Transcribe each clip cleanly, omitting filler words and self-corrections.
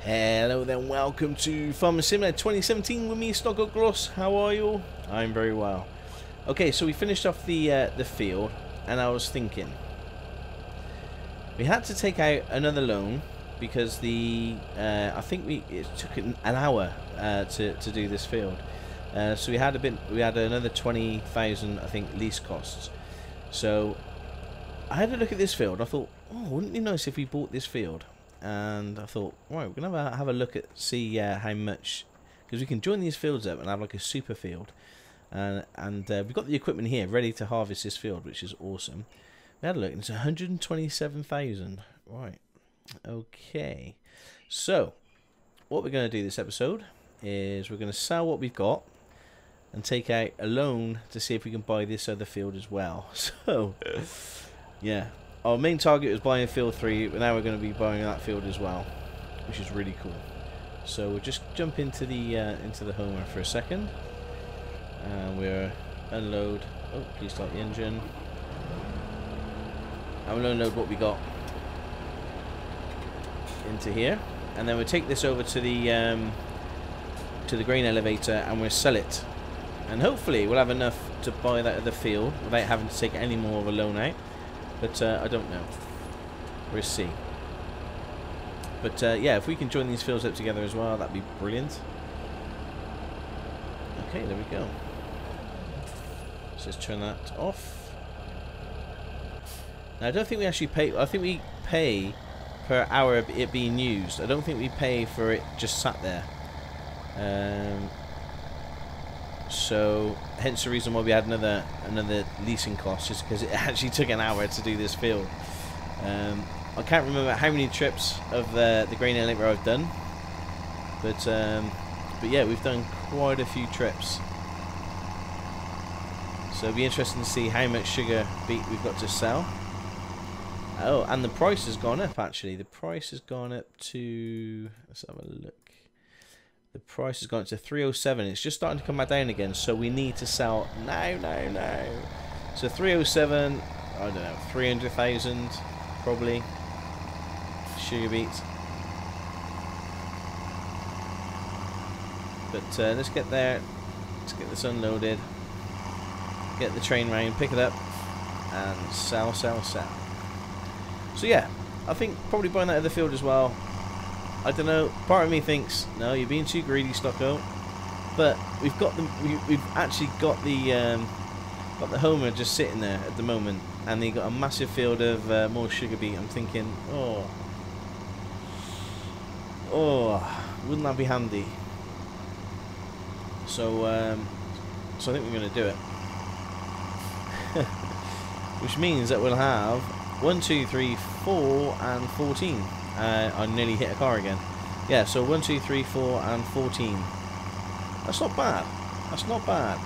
Hello then, welcome to Farming Simulator 2017 with me, Stockoglaws. How are you all? I'm very well. Okay, so we finished off the field, and I was thinking we had to take out another loan because I think it took an hour to do this field. So we had another 20,000, I think, lease costs. So I had a look at this field. I thought, oh, wouldn't it be nice if we bought this field? And I thought, right, we're gonna have a look at see how much, because we can join these fields up and have like a super field, and we've got the equipment here ready to harvest this field, which is awesome. We had a look, and it's 127,000. Right, okay. So what we're gonna do this episode is we're gonna sell what we've got and take out a loan to see if we can buy this other field as well. So yeah. Our main target was buying field 3, but now we're going to be buying that field as well, which is really cool. So we'll just jump into the Homer for a second, and we'll unload. Oh, please start the engine. And we'll unload what we got into here, and then we'll take this over to the grain elevator, and we'll sell it. And hopefully we'll have enough to buy that other field without having to take any more of a loan out. But I don't know. We'll see. But yeah, if we can join these fields up together as well, that'd be brilliant. Okay, there we go. So let's turn that off. Now I don't think we actually pay. I think we pay per hour it being used. I don't think we pay for it just sat there. So hence the reason why we had another leasing cost, just because it actually took an hour to do this field. I can't remember how many trips of the grain elevator I've done, but yeah, we've done quite a few trips. So it'll be interesting to see how much sugar beet we've got to sell. Oh, and the price has gone up actually. The price has gone up to, let's have a look. The price has gone up to 307. It's just starting to come back down again, so we need to sell now. So 307, I don't know, 300,000 probably sugar beets. But let's get there. Let's get this unloaded. Get the train round, pick it up, and sell. So yeah, I think probably buying that other field as well. I don't know. Part of me thinks, no, you're being too greedy, Stocko. But we've got we've actually got the Homer just sitting there at the moment, and they got a massive field of more sugar beet. I'm thinking, oh, wouldn't that be handy? So so I think we're going to do it, which means that we'll have 1, 2, 3, 4, and 14. I nearly hit a car again. Yeah, so 1, 2, 3, 4, and 14. That's not bad. That's not bad.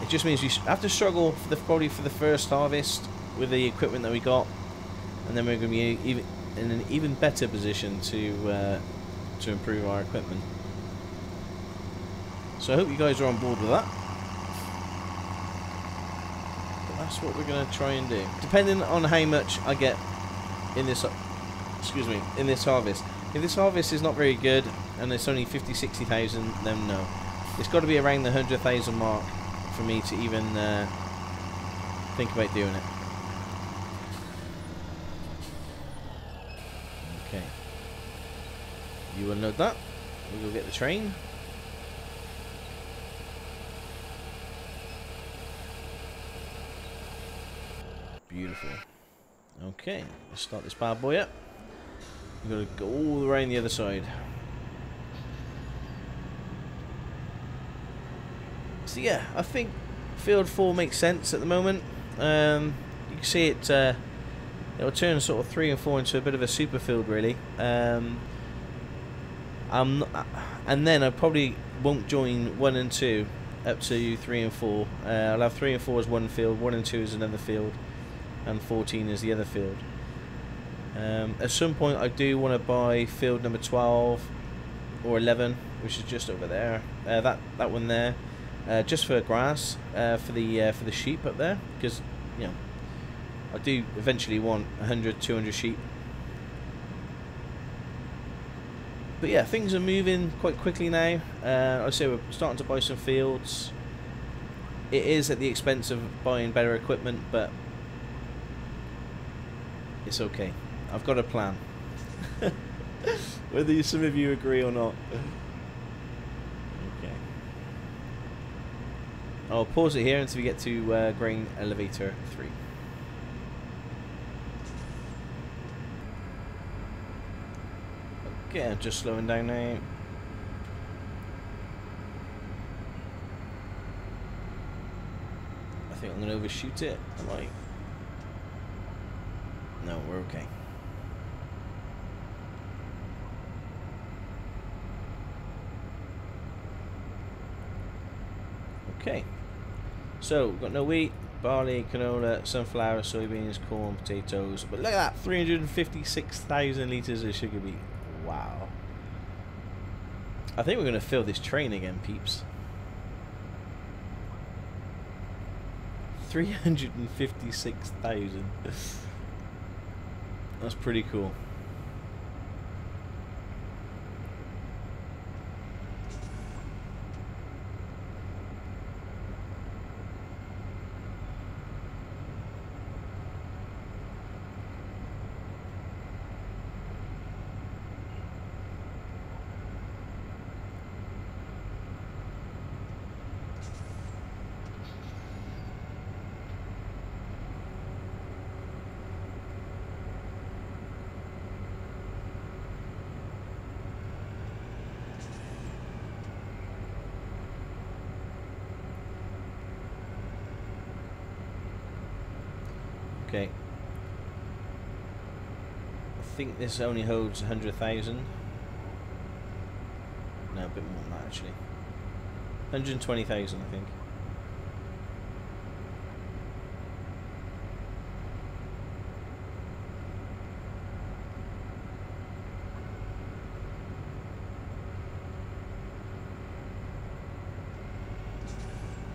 It just means we have to struggle probably for the first harvest with the equipment that we got, and then we're going to be in an even better position to improve our equipment. So I hope you guys are on board with that. But that's what we're going to try and do, depending on how much I get in this, in this harvest. If this harvest is not very good and it's only 50-60,000, then no, it's got to be around the 100,000 mark for me to even think about doing it. Okay, you unload that, we'll go get the train. Beautiful. Okay, let's start this bad boy up. We've got to go all around the other side. So yeah, I think field 4 makes sense at the moment. You can see it. It'll turn sort of 3 and 4 into a bit of a super field, really. And then I probably won't join 1 and 2 up to 3 and 4. I'll have 3 and 4 as one field, 1 and 2 as another field, and 14 is the other field. At some point I do want to buy field number 12 or 11, which is just over there, that one there, just for grass, for the sheep up there, because you know I do eventually want 100-200 sheep. But yeah, things are moving quite quickly now. I say we're starting to buy some fields. It is at the expense of buying better equipment, but it's okay. I've got a plan. Whether some of you agree or not. Okay. I'll pause it here until we get to grain elevator 3. Okay, I'm just slowing down now. I think I'm going to overshoot it. Am I? No, we're okay. Okay. So, we've got no wheat, barley, canola, sunflower, soybeans, corn, potatoes. But look at that, 356,000 litres of sugar beet. Wow. I think we're going to fill this train again, peeps. 356,000. That's pretty cool. Okay. I think this only holds 100,000. No, a bit more than that actually. 120,000, I think.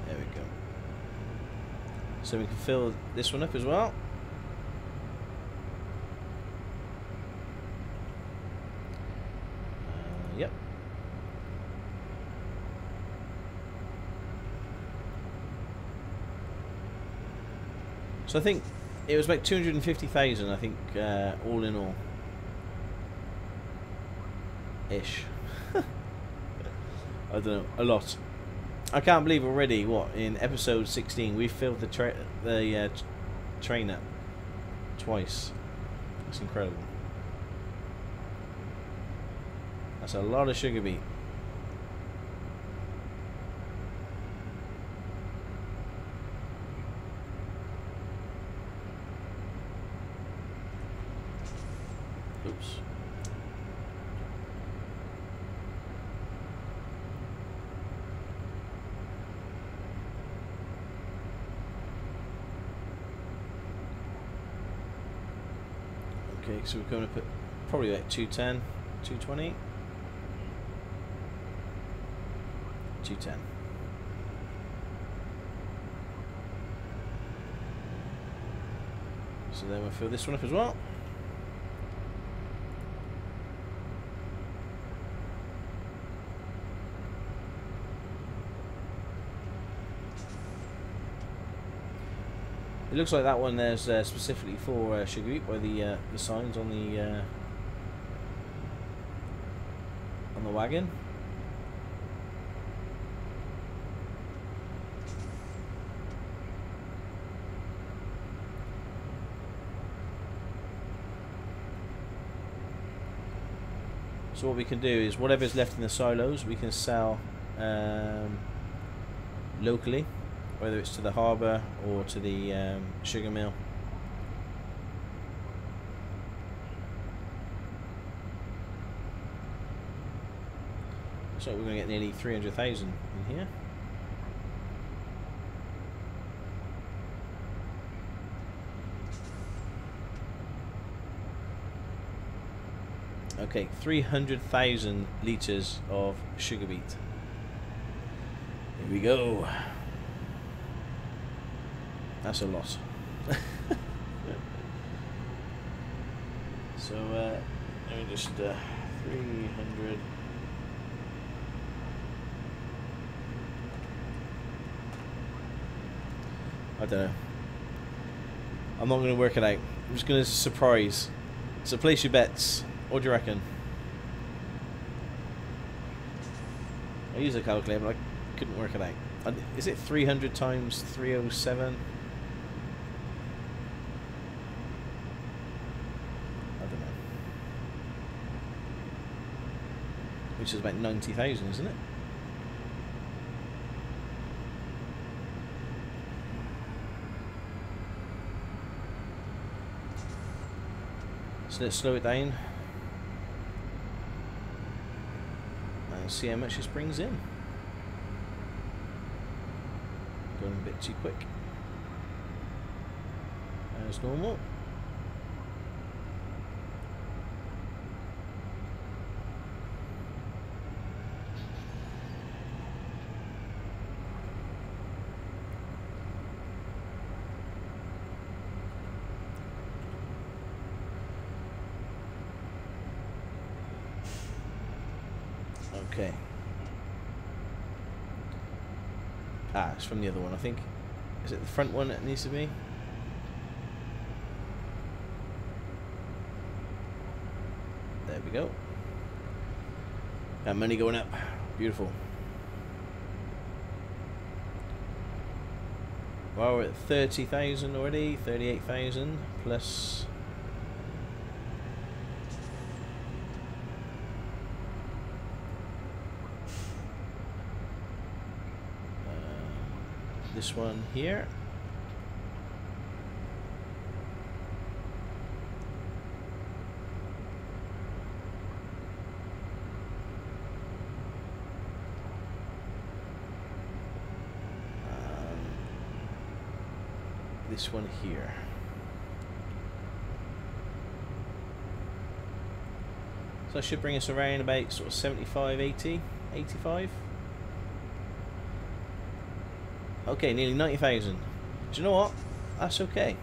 There we go. So we can fill this one up as well. Yep. So I think it was about 250,000, I think, all in all. Ish. I don't know, a lot. I can't believe already, what, in episode 16 we filled the train up twice. That's incredible. That's a lot of sugar beet. Oops. Okay, so we're going to put probably like 210, 220. 210. So then we'll fill this one up as well. It looks like that one there's specifically for sugar beet by the signs on the wagon. So what we can do is whatever's left in the silos we can sell locally, whether it's to the harbour or to the sugar mill. So we're going to get nearly 300,000 in here. Okay, 300,000 litres of sugar beet. Here we go. That's a lot. So let me just 300. I don't know. I'm not going to work it out. I'm just going to surprise. So place your bets. What do you reckon? I use a calculator, but I couldn't work it out. Is it 300 times 307? I don't know. Which is about 90,000, isn't it? So let's slow it down and see how much this brings in. Going a bit too quick. As normal. Okay. Ah, it's from the other one, I think. Is it the front one that needs to be? There we go. And money going up. Beautiful. Well, we're at 30,000 already. 38,000 plus. This one here. This one here. So that should bring us around about sort of 75, 80, 85. Okay, nearly 90,000. Do you know what? That's okay.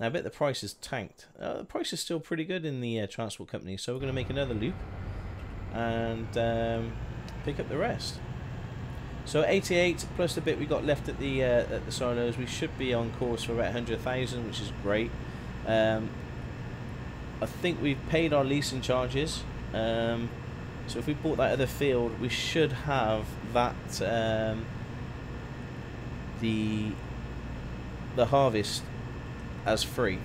Now I bet the price is tanked. The price is still pretty good in the transport company, so we're going to make another loop and pick up the rest. So 88 plus the bit we got left at the silos, we should be on course for about 100,000, which is great. I think we've paid our leasing charges. So if we bought that other field, we should have that. The harvest as free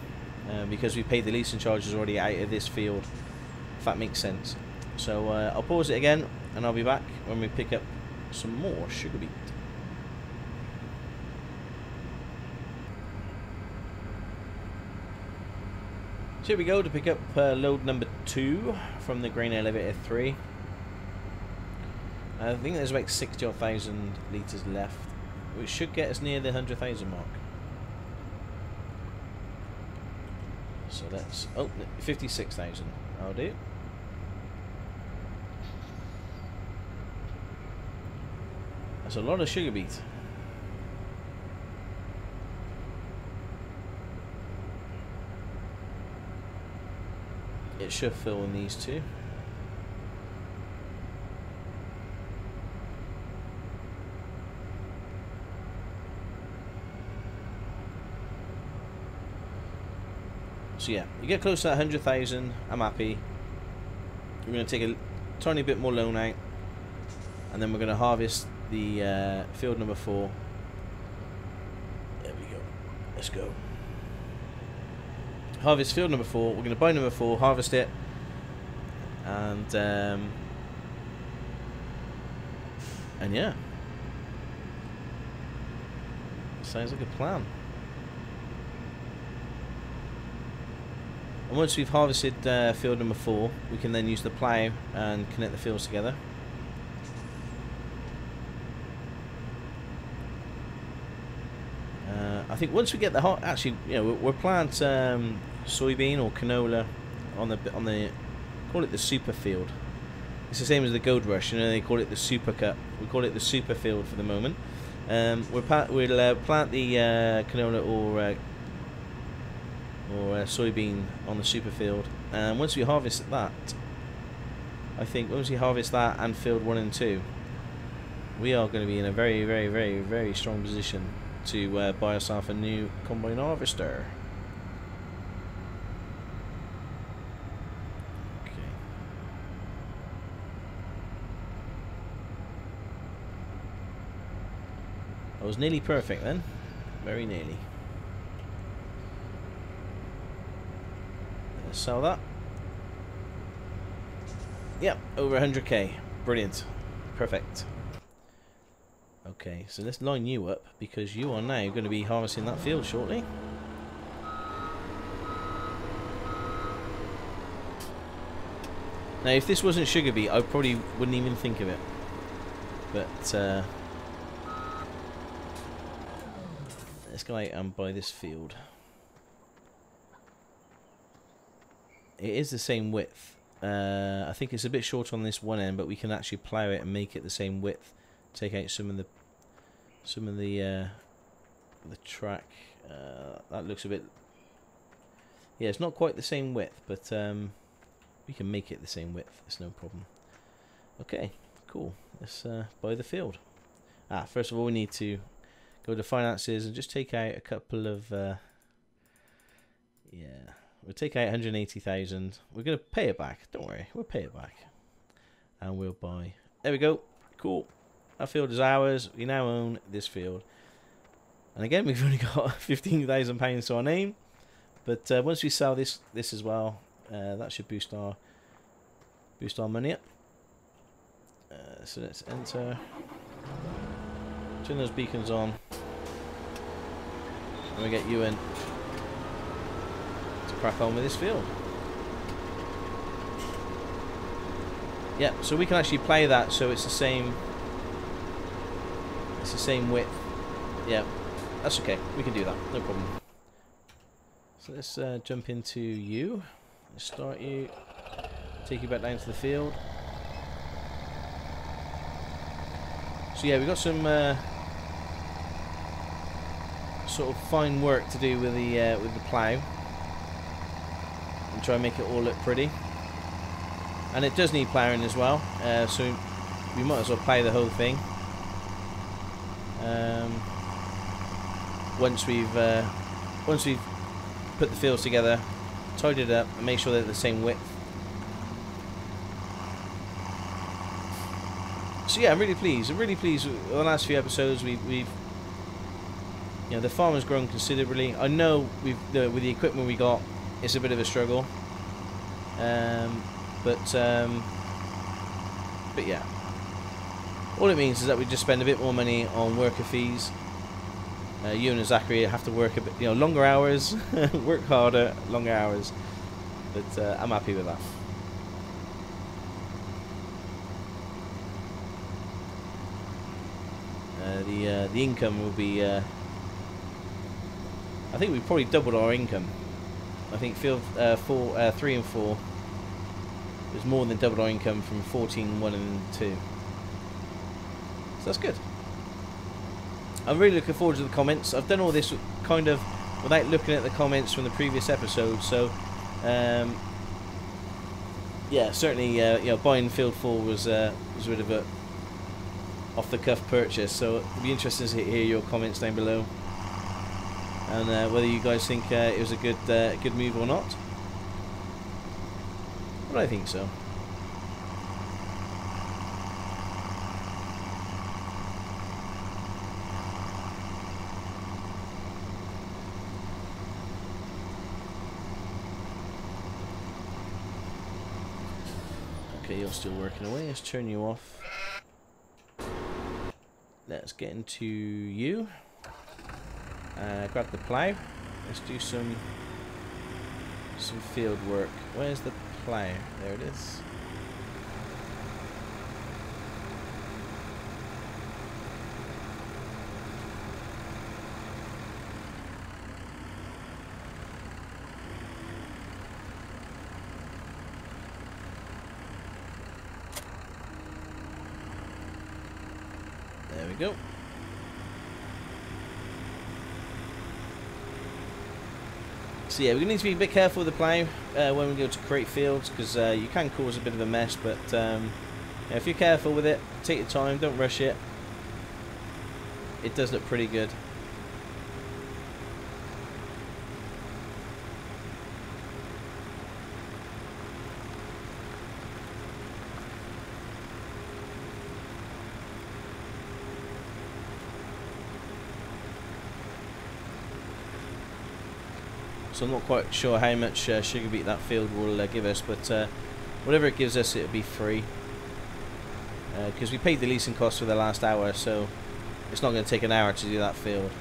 because we paid the leasing charges already out of this field, if that makes sense. So I'll pause it again and I'll be back when we pick up some more sugar beet. So here we go to pick up load number 2 from the grain elevator 3. I think there's about 60,000 litres left, which should get us near the 100,000 mark. So that's 56,000. I'll do. That's a lot of sugar beet. It should fill in these two. So yeah, you get close to that 100,000, I'm happy. We're going to take a tiny bit more loan out, and then we're going to harvest the field number 4. There we go. Let's go. Harvest field number 4. We're going to buy number 4, harvest it, and yeah, sounds like a plan. And once we've harvested field number 4, we can then use the plough and connect the fields together. I think once we get the actually, you know, we'll plant soybean or canola on the call it the super field. It's the same as the gold rush, you know, they call it the super cut. We call it the super field for the moment. We'll plant the canola or soybean on the super field, and once we harvest that, I think once we harvest that and field 1 and 2, we are going to be in a very, very, very, very strong position to buy ourselves a new combine harvester. Okay. I was nearly perfect then. Very nearly. Let's sell that. Yep, over 100k. Brilliant. Perfect. Okay, so let's line you up because you are now going to be harvesting that field shortly. Now, if this wasn't sugar beet, I probably wouldn't even think of it. But let's go out and buy this field. It is the same width. I think it's a bit short on this one end, but we can actually plough it and make it the same width. Take out some of the track. That looks a bit. Yeah, it's not quite the same width, but we can make it the same width. It's no problem. Okay, cool. Let's buy the field. First of all, we need to go to finances and just take out a couple of. Yeah, we'll take out 180,000. We're gonna pay it back. Don't worry, we'll pay it back, and we'll buy. There we go. Cool. Our field is ours. We now own this field. And again, we've only got £15,000 to our name. But once we sell this as well, that should boost our money up. So let's enter. Turn those beacons on. And we get you in to crack on with this field. Yeah, so we can actually play that so it's the same. It's the same width. Yeah, that's okay. We can do that. No problem. So let's jump into you. Let's start you. Take you back down to the field. So yeah, we've got some sort of fine work to do with the plough and try and make it all look pretty. And it does need ploughing as well. So we might as well plough the whole thing. Once we've put the fields together, tidied it up, and make sure they're the same width. So yeah, I'm really pleased. I'm really pleased with the last few episodes. We've you know, the farm has grown considerably. I know with the equipment we got, it's a bit of a struggle. But yeah. All it means is that we just spend a bit more money on worker fees. You and Zachary have to work a bit, longer hours, work harder, longer hours. But I'm happy with that. The income will be. I think we probably doubled our income. I think field 3 and 4 was more than doubled our income from 14, 1 and 2. So that's good. I'm really looking forward to the comments. I've done all this kind of without looking at the comments from the previous episode. So, yeah, certainly, buying Field 4 was a bit of a off-the-cuff purchase. So it'll be interesting to hear your comments down below, and whether you guys think it was a good move or not. But I think so. Okay, you're still working away. Let's turn you off. Let's get into you. Grab the plough. Let's do some field work. Where's the plough? There it is. There we go. So yeah, we're going to need to be a bit careful with the plough when we go to create fields, because you can cause a bit of a mess, but yeah, if you're careful with it, take your time, don't rush it. It does look pretty good. So I'm not quite sure how much sugar beet that field will give us, but whatever it gives us, it'll be free. Because we paid the leasing cost for the last hour, so it's not going to take an hour to do that field.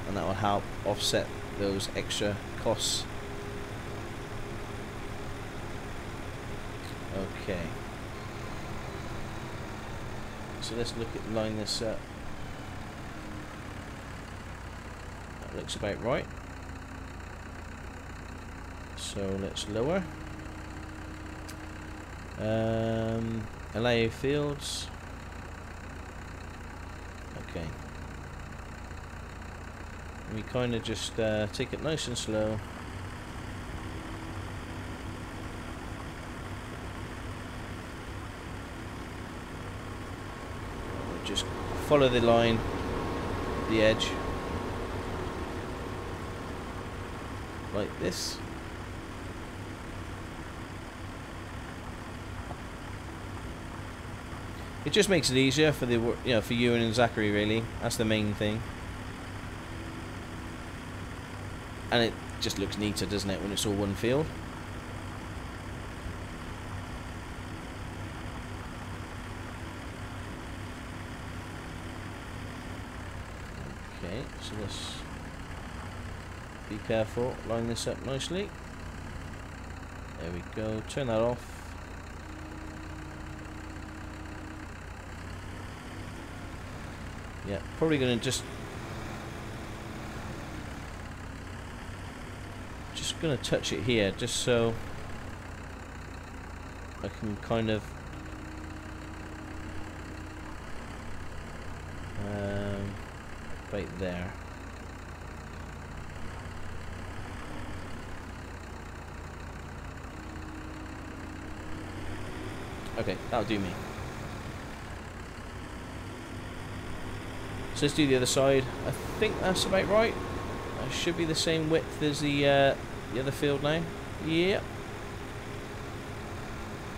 And that will help offset those extra costs. Okay. So let's line this up. Looks about right. So let's lower. Allow fields. Okay. We kind of just take it nice and slow. Just follow the line, the edge. Like this. It just makes it easier for the for Ewan and Zachary, really. That's the main thing. And it just looks neater, doesn't it, when it's all one field? Okay, so let's be careful, line this up nicely. There we go, turn that off. Yeah, probably going to just going to touch it here, just so I can kind of right there. Okay, that'll do me. So let's do the other side. I think that's about right. It should be the same width as the other field now. Yep.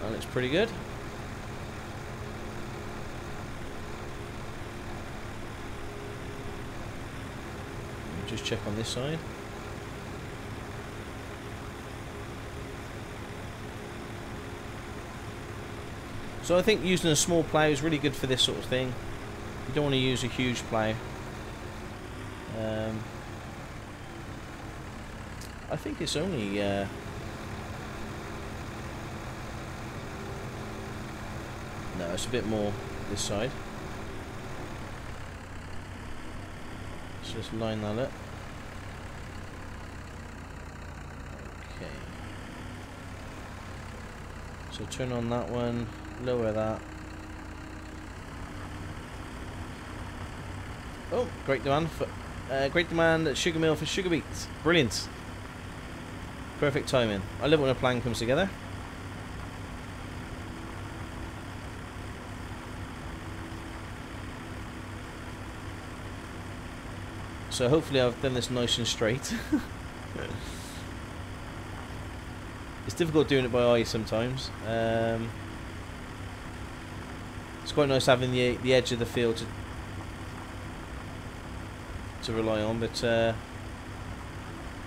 That looks pretty good. Just check on this side. So I think using a small plough is really good for this sort of thing. You don't want to use a huge plough. I think it's only no, it's a bit more this side. Let's just line that up. Okay. So turn on that one, lower that. Oh, great demand for at sugar mill for sugar beets. Brilliant. Perfect timing. I love it when a plan comes together. So hopefully I've done this nice and straight. It's difficult doing it by eye sometimes. It's quite nice having the edge of the field to rely on, but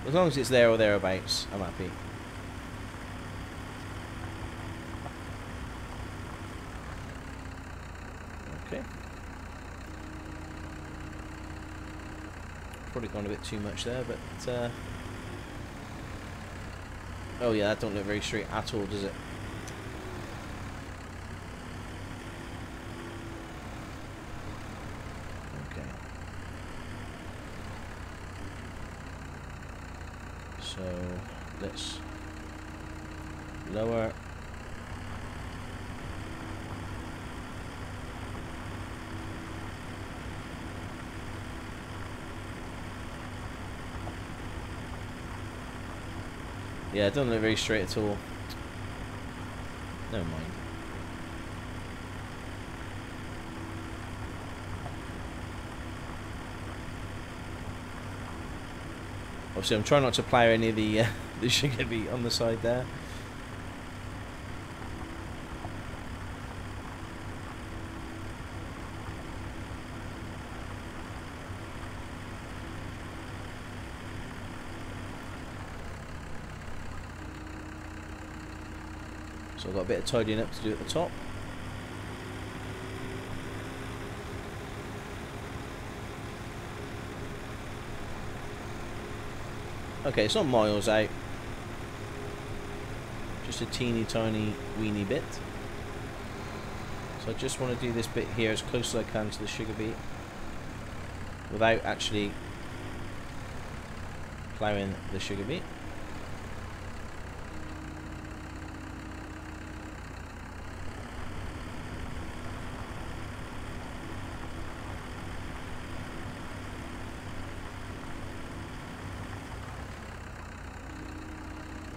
as long as it's there or thereabouts, I'm happy. Okay. Probably gone a bit too much there, but oh yeah, that don't look very straight at all, does it? Okay. So let's lower. Yeah, it doesn't look very straight at all. Never mind. Obviously, I'm trying not to plough any of the sugar beet on the side there. So I've got a bit of tidying up to do at the top. Okay, it's not miles out. Just a teeny tiny weeny bit. So I just want to do this bit here as close as I can to the sugar beet without actually ploughing the sugar beet.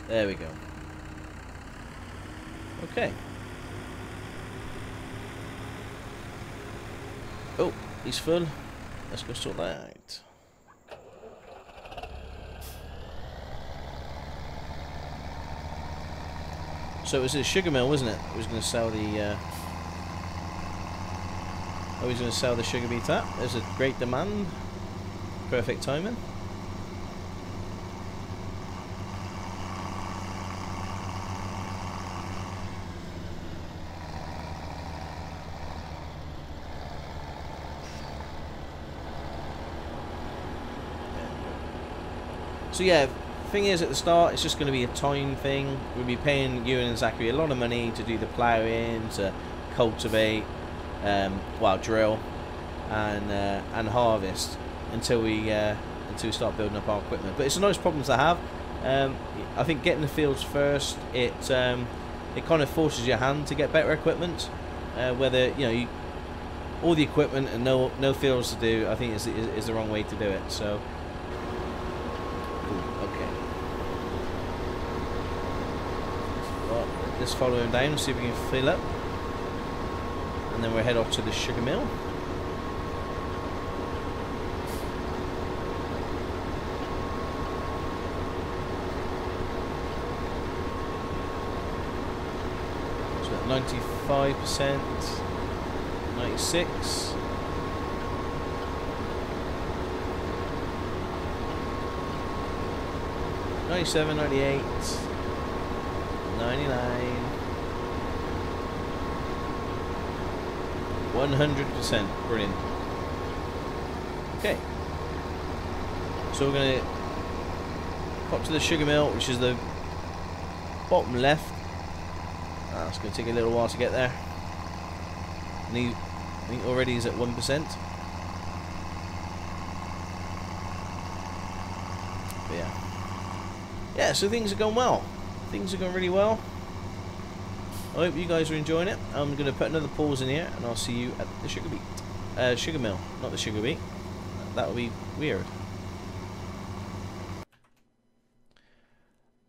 There we go. Okay. Oh, he's full. Let's go sort that out. So it was a sugar mill, wasn't it? It was going to sell the. Oh, he's going to sell the sugar beet at. There's a great demand. Perfect timing. So yeah, thing is at the start it's just going to be a time thing. We'll be paying you and Zachary a lot of money to do the ploughing, to cultivate, well, drill, and harvest until we start building up our equipment. But it's a nice problem to have. I think getting the fields first, it kind of forces your hand to get better equipment. Whether all the equipment and no fields to do, I think is the wrong way to do it. So. Let's follow him down and see if we can fill up, and then we'll head off to the sugar mill. So at 95%, 96. $97, $98, $99, 100%. Brilliant. Okay. So we're going to pop to the sugar mill, which is the bottom left. It's going to take a little while to get there. I think already he's at 1%. But yeah. Yeah, so things are going well. Things are going really well. I hope you guys are enjoying it. I'm going to put another pause in here, and I'll see you at the sugar beet. Sugar mill, not the sugar beet. That would be weird.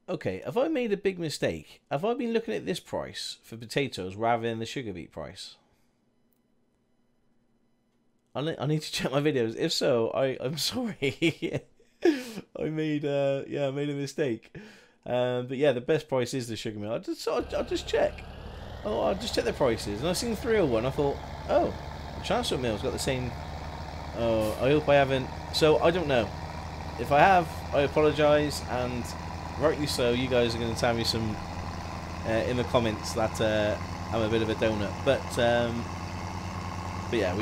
Okay, have I made a big mistake? Have I been looking at this price for potatoes rather than the sugar beet price? I need to check my videos. If so, I'm sorry. I made a mistake. But yeah, the best price is the sugar mill. I'll just check. Oh, I'll just check the prices. And I seen 301. I thought, oh, the transport mill's got the same. Oh, I hope I haven't. So I don't know. If I have, I apologise, and rightly so. You guys are going to tell me some in the comments that I'm a bit of a donut. But yeah,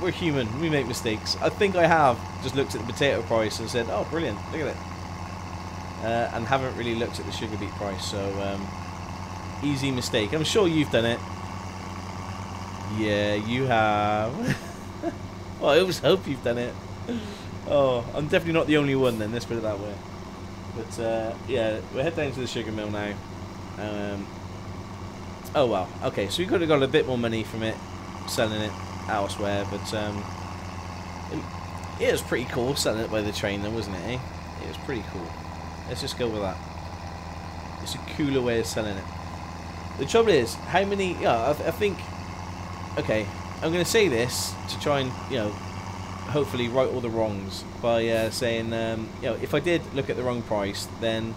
we're human. We make mistakes. I think I have just looked at the potato price and said, oh, brilliant, look at it. And haven't really looked at the sugar beet price, so easy mistake. I'm sure you've done it. Yeah, you have. Well, I always hope you've done it. Oh, I'm definitely not the only one then, let's put it that way. But yeah, we'll head down to the sugar mill now. Oh well, okay, so we could have got a bit more money from it, selling it elsewhere, but it was pretty cool selling it by the train though, wasn't it, eh? It was pretty cool. Let's just go with that. It's a cooler way of selling it. The trouble is, how many... Yeah, I think... Okay, I'm going to say this to try and, you know, hopefully right all the wrongs by saying, you know, if I did look at the wrong price, then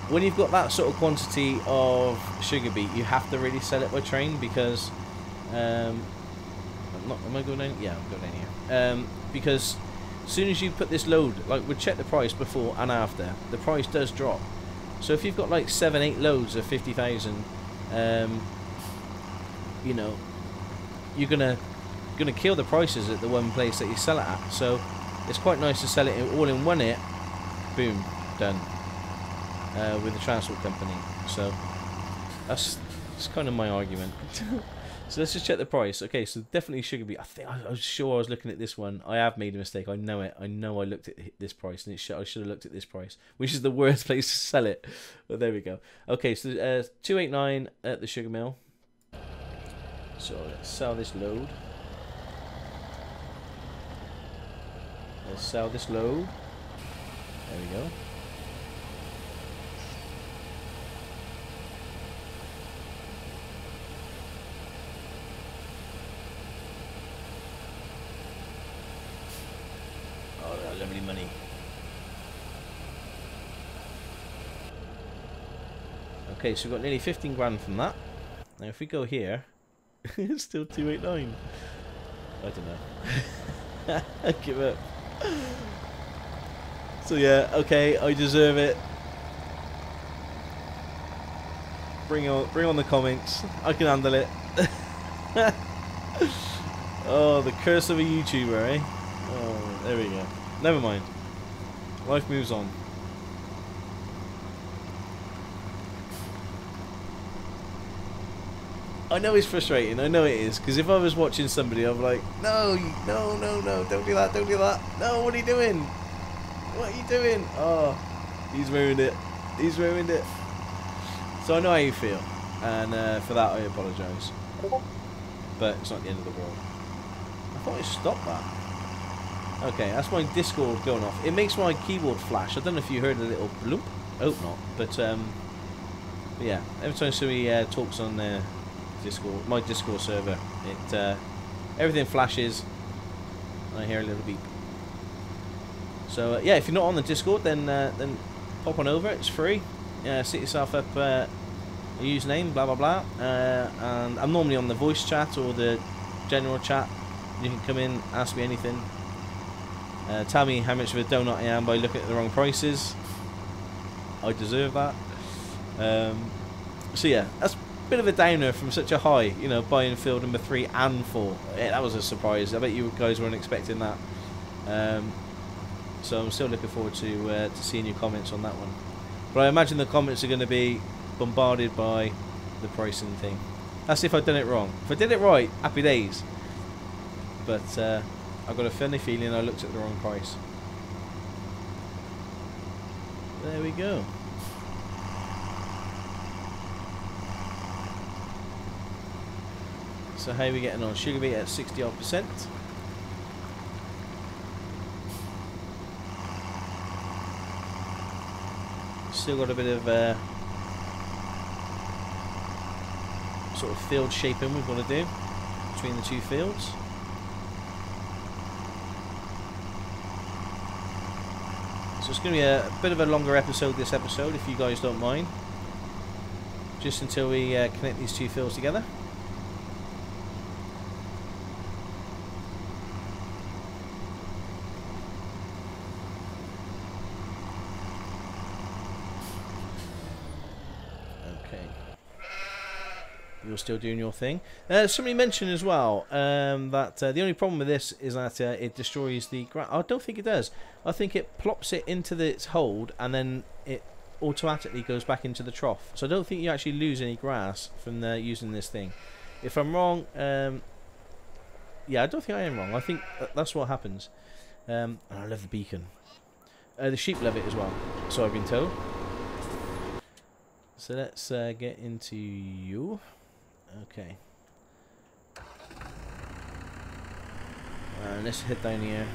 when you've got that sort of quantity of sugar beet, you have to really sell it by train because... am I going down? Yeah, I'm going down here. Because as soon as you put this load, like we check the price before and after, the price does drop. So if you've got like 7-8 loads of 50,000, you know, you're gonna kill the prices at the one place that you sell it at. So it's quite nice to sell it all in one hit. Boom, done. With the transport company. So that's kind of my argument. So let's just check the price. Okay, so definitely sugar beet. I was sure I was looking at this one. I have made a mistake. I know it. I know I looked at this price, and I should have looked at this price, which is the worst place to sell it. But there we go. Okay, so 289 at the sugar mill. So let's sell this load. Let's sell this load. There we go. Lovely money. Okay, so we've got nearly 15 grand from that. Now if we go here, it's still 289. I don't know. I give up. So yeah, okay, I deserve it. Bring on the comments. I can handle it. Oh, the curse of a YouTuber, eh? Oh, there we go. Never mind. Life moves on. I know it's frustrating. I know it is. Because if I was watching somebody, I'm like, no, don't do that, don't do that. No, what are you doing? What are you doing? Oh, he's ruined it. He's ruined it. So I know how you feel. And for that, I apologise. But it's not the end of the world. I thought I stopped that. Okay, that's my Discord going off. It makes my keyboard flash. I don't know if you heard a little bloop. I hope not. But yeah, every time somebody talks on Discord, my Discord server, it everything flashes. And I hear a little beep. So yeah, if you're not on the Discord, then pop on over. It's free. Set yourself up a username, blah blah blah. And I'm normally on the voice chat or the general chat. You can come in, ask me anything. Tell me how much of a donut I am by looking at the wrong prices. I deserve that. So yeah, that's a bit of a downer from such a high, you know, buying field number 3 and 4. Yeah, that was a surprise. I bet you guys weren't expecting that. So I'm still looking forward to seeing your comments on that one. But I imagine the comments are going to be bombarded by the pricing thing. That's if I've done it wrong. If I did it right, happy days. But I've got a funny feeling I looked at the wrong price. There we go. So how are we getting on? Sugar beet at 60-odd%. Still got a bit of sort of field shaping we've got to do between the two fields. So it's going to be a bit of a longer episode this episode, if you guys don't mind. Just until we connect these two fields together. You're still doing your thing. Somebody mentioned as well that the only problem with this is that it destroys the grass. I don't think it does. I think it plops it into its hold and then it automatically goes back into the trough. So I don't think you actually lose any grass from using this thing. If I'm wrong, yeah, I don't think I am wrong. I think that's what happens. And I love the beacon. The sheep love it as well, so I've been told. So let's get into you. Okay. And let's head down here.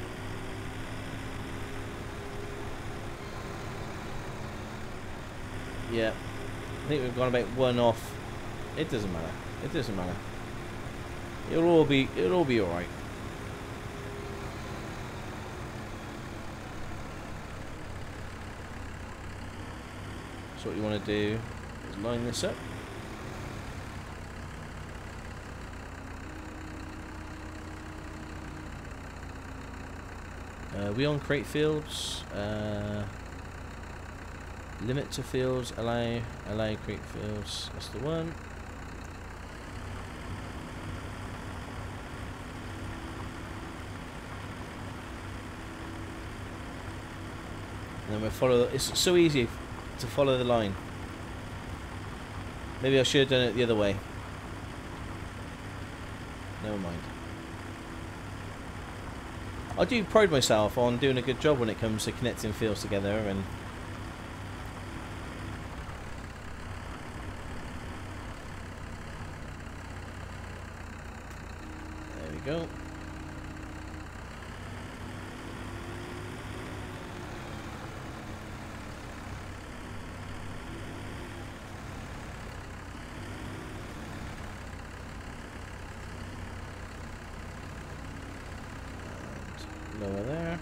Yeah. I think we've gone about one off. It doesn't matter. It doesn't matter. It'll all be alright. So what you want to do is line this up. We on create fields. Limit to fields. Allow create fields. That's the one. And then we follow. It's so easy to follow the line. Maybe I should have done it the other way. Never mind. I do pride myself on doing a good job when it comes to connecting fields together, and there we go. Lower there.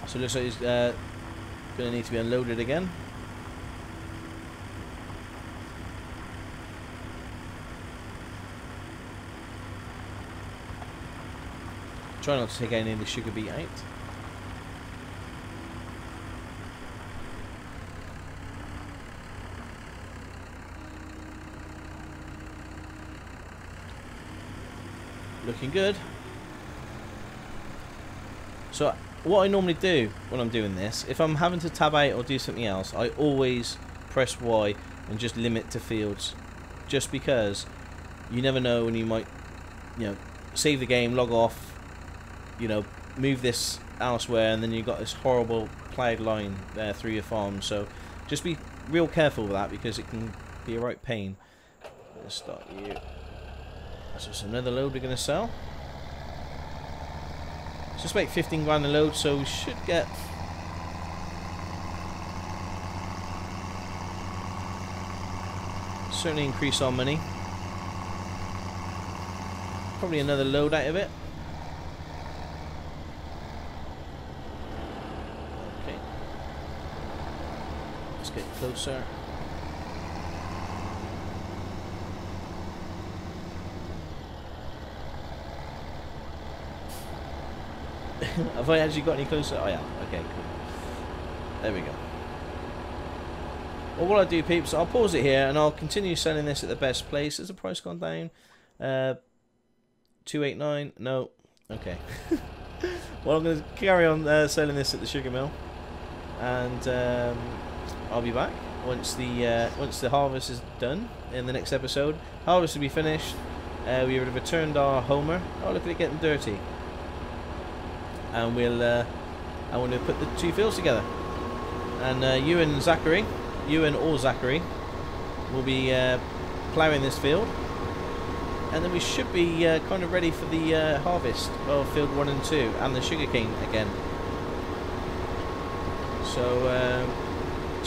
So it looks like it's going to need to be unloaded again. Try not to take any of the sugar beet out. Looking good. So what I normally do when I'm doing this, if I'm having to tab out or do something else, I always press Y and just limit to fields, just because you never know when you might, you know, save the game, log off, you know, move this elsewhere, and then you've got this horrible ploughed line there through your farm. So just be real careful with that, because it can be a right pain. Let's start you. So it's another load we're going to sell. It's just about 15 grand a load, so we should get certainly increase our money. Probably another load out of it. Okay. Let's get closer. Have I actually got any closer? Oh yeah, okay, cool. There we go. Well, what I'll do, peeps, I'll pause it here and I'll continue selling this at the best place. Has the price gone down? 289? No. Okay. Well, I'm going to carry on selling this at the sugar mill, and I'll be back once the harvest is done in the next episode. Harvest will be finished. We would have returned our homer. Oh, look at it getting dirty. And we'll I want to put the two fields together, and you and Zachary will be ploughing this field, and then we should be kind of ready for the harvest of field 1 and 2 and the sugarcane again. So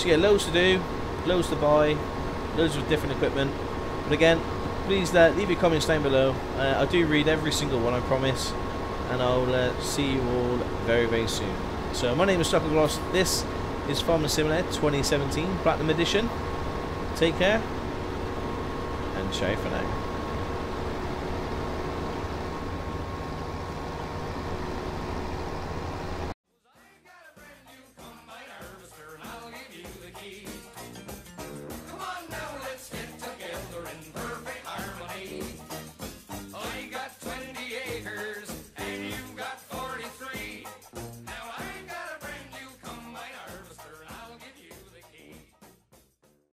yeah, loads to do, loads to buy, loads of different equipment. But again, please leave your comments down below. I do read every single one, I promise. And I'll see you all very, very soon. So my name is Stockoglaws. This is Farming Simulator 2017 Platinum Edition. Take care, and ciao for now.